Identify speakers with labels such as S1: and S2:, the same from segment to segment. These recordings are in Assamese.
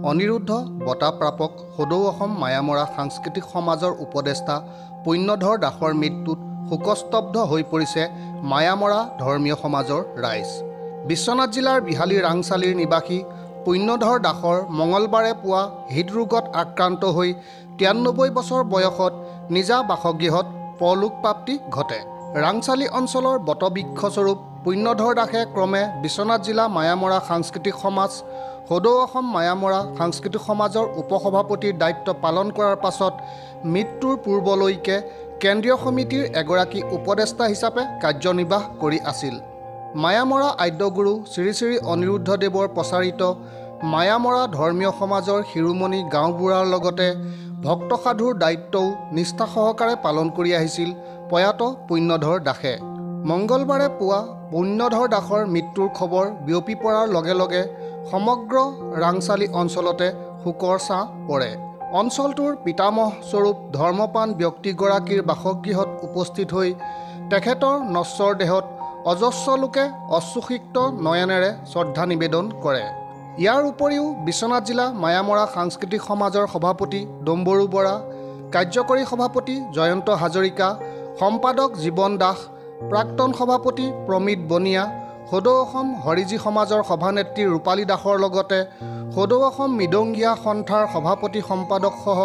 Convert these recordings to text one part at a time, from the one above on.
S1: অনিৰুদ্ধ বঁটা প্ৰাপক সদৌ অসম মায়ামৰা সাংস্কৃতিক সমাজৰ উপদেষ্টা পুণ্যধৰ দাসৰ মৃত্যুত শোকস্তব্ধ হৈ পৰিছে মায়ামৰা ধৰ্মীয় সমাজৰ ৰাইজ। বিশ্বনাথ জিলাৰ বিহালী ৰাংচালিৰ নিবাসী পুণ্যধৰ দাসৰ মঙলবাৰে পুৱা হৃদৰোগত আক্ৰান্ত হৈ 93 বছৰ বয়সত নিজা বাসগৃহত পৰলোকপ্ৰাপ্তি ঘটে। ৰাংচালি অঞ্চলৰ বটবৃক্ষস্বৰূপ পুণ্যধৰ দাসে ক্ৰমে বিশ্বনাথ জিলা মায়ামৰা সাংস্কৃতিক সমাজ, সদৌ অসম মায়ামৰা সাংস্কৃতিক সমাজৰ উপসভাপতিৰ দায়িত্ব পালন কৰাৰ পাছত মৃত্যুৰ পূৰ্বলৈকে কেন্দ্ৰীয় সমিতিৰ এগৰাকী উপদেষ্টা হিচাপে কাৰ্যনিৰ্বাহ কৰি আছিল। মায়ামৰা আদ্যগুৰু শ্ৰী শ্ৰী অনিৰুদ্ধদেৱৰ প্ৰচাৰিত মায়ামৰা ধৰ্মীয় সমাজৰ শিৰোমণি গাঁওবুঢ়াৰ লগতে ভক্ত সাধুৰ দায়িত্বও নিষ্ঠা সহকাৰে পালন কৰি আহিছিল প্ৰয়াত পুণ্যধৰ দাসে। মঙলবাৰে পুৱা পুণ্যধৰ দাসৰ মৃত্যুৰ খবৰ বিয়পি পৰাৰ লগে লগে সমগ্ৰ ৰাংচালি অঞ্চলতে শোকৰ ছাঁ পৰে। অঞ্চলটোৰ পিতামহ স্বৰূপ ধৰ্মপ্ৰাণ ব্যক্তিগৰাকীৰ বাসগৃহত উপস্থিত হৈ তেখেতৰ নশ্বৰ দেহত অজস্ৰ লোকে অশ্ৰুসিক্ত নয়নেৰে শ্ৰদ্ধা নিবেদন কৰে। ইয়াৰ উপৰিও বিশ্বনাথ জিলা মায়ামৰা সাংস্কৃতিক সমাজৰ সভাপতি ডম্বৰু বৰা, কাৰ্যকৰী সভাপতি জয়ন্ত হাজৰিকা, সম্পাদক জীৱন দাস, প্ৰাক্তন সভাপতি প্ৰমিত বনিয়া, সদৌ অসম হৰিজী সমাজৰ সভানেত্ৰী ৰূপালী দাসৰ লগতে সদৌ অসম মৃদংগীয়া সন্থাৰ সভাপতি সম্পাদকসহ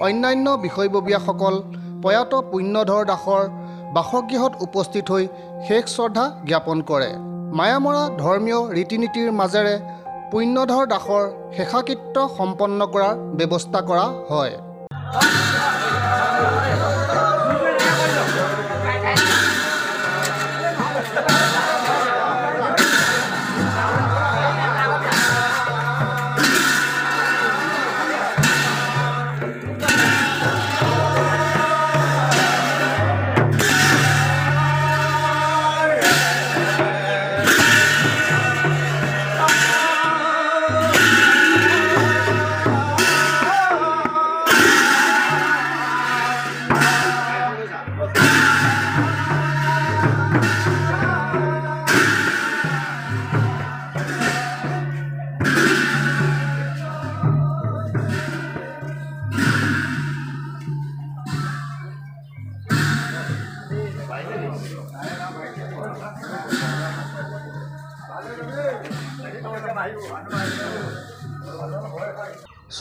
S1: অন্যান্য বিষয়ববীয়াসকল প্ৰয়াত পুণ্যধৰ দাসৰ বাসগৃহত উপস্থিত হৈ শেষ শ্ৰদ্ধা জ্ঞাপন কৰে। মায়ামৰা ধৰ্মীয় ৰীতি নীতিৰ মাজেৰে পুণ্যধৰ দাসৰ শেষাকৃত্য সম্পন্ন কৰাৰ ব্যৱস্থা কৰা হয়।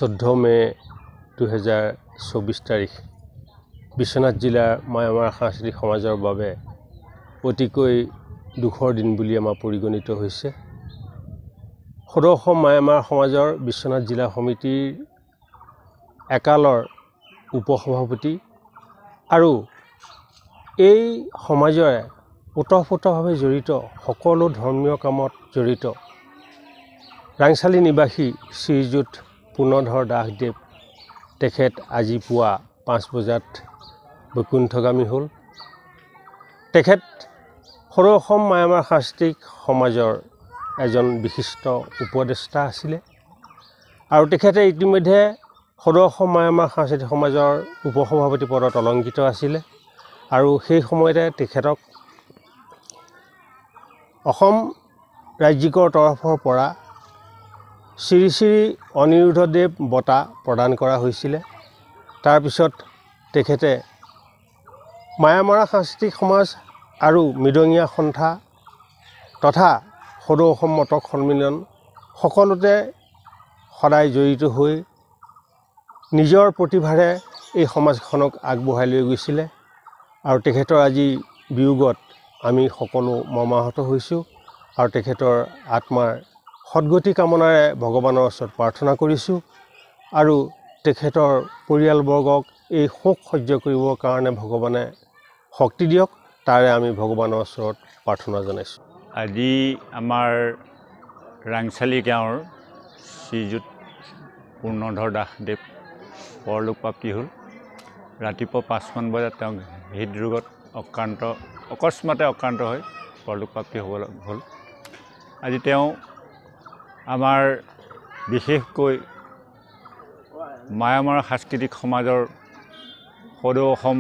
S2: চৈধ্য মে 2024 তাৰিখ বিশ্বনাথ জিলাৰ মায়ামৰা সাংস্কৃতিক সমাজৰ বাবে অতিকৈ দুখৰ দিন বুলি আমাৰ পৰিগণিত হৈছে। সদৌ অসম মায়ামৰা সমাজৰ বিশ্বনাথ জিলা সমিতিৰ একালৰ উপসভাপতি আৰু এই সমাজৰে ওতঃপ্ৰোতভাৱে জড়িত সকলো ধৰ্মীয় কামত জড়িত ৰাংচালি নিবাসী শ্ৰীযুত পুণ্যধৰ দাসদেৱ তেখেত আজি পুৱা 5 বজাত বৈকুণ্ঠগামী হ'ল। তেখেত সদৌ অসম মায়ামৰা সাংস্কৃতিক সমাজৰ এজন বিশিষ্ট উপদেষ্টা আছিলে আৰু তেখেতে ইতিমধ্যে সদৌ অসম মায়ামৰা সাংস্কৃতিক সমাজৰ উপসভাপতি পদত অলংকৃত আছিলে আৰু সেই সময়তে তেখেতক অসম ৰাজ্যিকৰ তৰফৰ পৰা শ্ৰী শ্ৰী অনিৰুদ্ধদেৱ বঁটা প্ৰদান কৰা হৈছিলে। তাৰপিছত তেখেতে মায়ামৰা সাংস্কৃতিক সমাজ আৰু মৃদংগীয়া সন্থা তথা সদৌ অসম মটক সন্মিলন সকলোতে সদায় জড়িত হৈ নিজৰ প্ৰতিভাৰে এই সমাজখনক আগবঢ়াই লৈ গৈছিলে আৰু তেখেতৰ আজি বিয়োগত আমি সকলো মৰ্মাহত হৈছোঁ আৰু তেখেতৰ আত্মাৰ সদ্গতি কামনাৰে ভগৱানৰ ওচৰত প্ৰাৰ্থনা কৰিছোঁ আৰু তেখেতৰ পৰিয়ালবৰ্গক এই শোক সহ্য কৰিবৰ কাৰণে ভগৱানে শক্তি দিয়ক, তাৰে আমি ভগৱানৰ ওচৰত প্ৰাৰ্থনা জনাইছোঁ।
S3: আজি আমাৰ ৰাংচালি গাঁৱৰ শ্ৰীযুত পুণ্যধৰ দাসদেৱ পৰলোকপ্ৰাপ্তি হ'ল। ৰাতিপুৱা 5মান বজাত তেওঁ হৃদৰোগত অকস্মাতে আক্ৰান্ত হৈ পৰলোকপ্ৰাপ্তি হ'ল। আজি তেওঁ আমাৰ বিশেষকৈ মায়ামৰা সাংস্কৃতিক সমাজৰ সদৌ অসম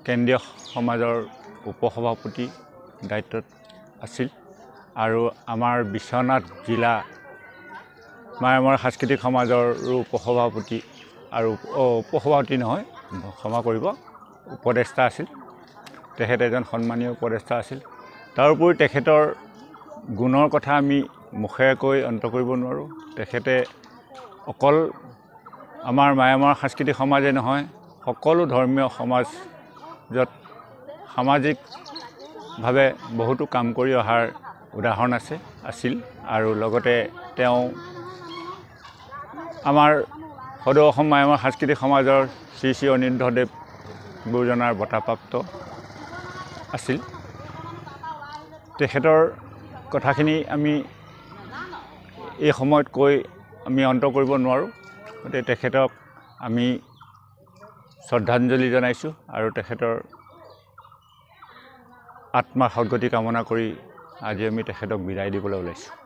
S3: কেন্দ্ৰীয় সমাজৰ উপসভাপতি দায়িত্বত আছিল আৰু আমাৰ বিশ্বনাথ জিলা মায়ামৰা সাংস্কৃতিক সমাজৰ উপসভাপতি আৰু উপসভাপতি নহয়, ক্ষমা কৰিব, উপদেষ্টা আছিল। তেখেত এজন সন্মানীয় উপদেষ্টা আছিল। তাৰোপৰি তেখেতৰ গুণৰ কথা আমি মুখেৰে কৈ অন্ত কৰিব নোৱাৰোঁ। তেখেতে অকল আমাৰ মায়ামৰা সাংস্কৃতিক সমাজে নহয়, সকলো ধৰ্মীয় সমাজত সামাজিকভাৱে বহুতো কাম কৰি অহাৰ উদাহৰণ আছিল। আৰু লগতে তেওঁ আমাৰ সদৌ অসম মায়ামৰা সাংস্কৃতিক সমাজৰ শ্ৰী শ্ৰী অনিৰুদ্ধদেৱ গুৰুজনাৰ বঁটাপ্ৰাপ্ত আছিল। তেখেতৰ কথাখিনি আমি এই সময়ত কৈ আমি অন্ত কৰিব নোৱাৰোঁ। গতিকে তেখেতক আমি শ্ৰদ্ধাঞ্জলি জনাইছোঁ আৰু তেখেতৰ আত্মাৰ সদ্গতি কামনা কৰি আজি আমি তেখেতক বিদায় দিবলৈ ওলাইছোঁ।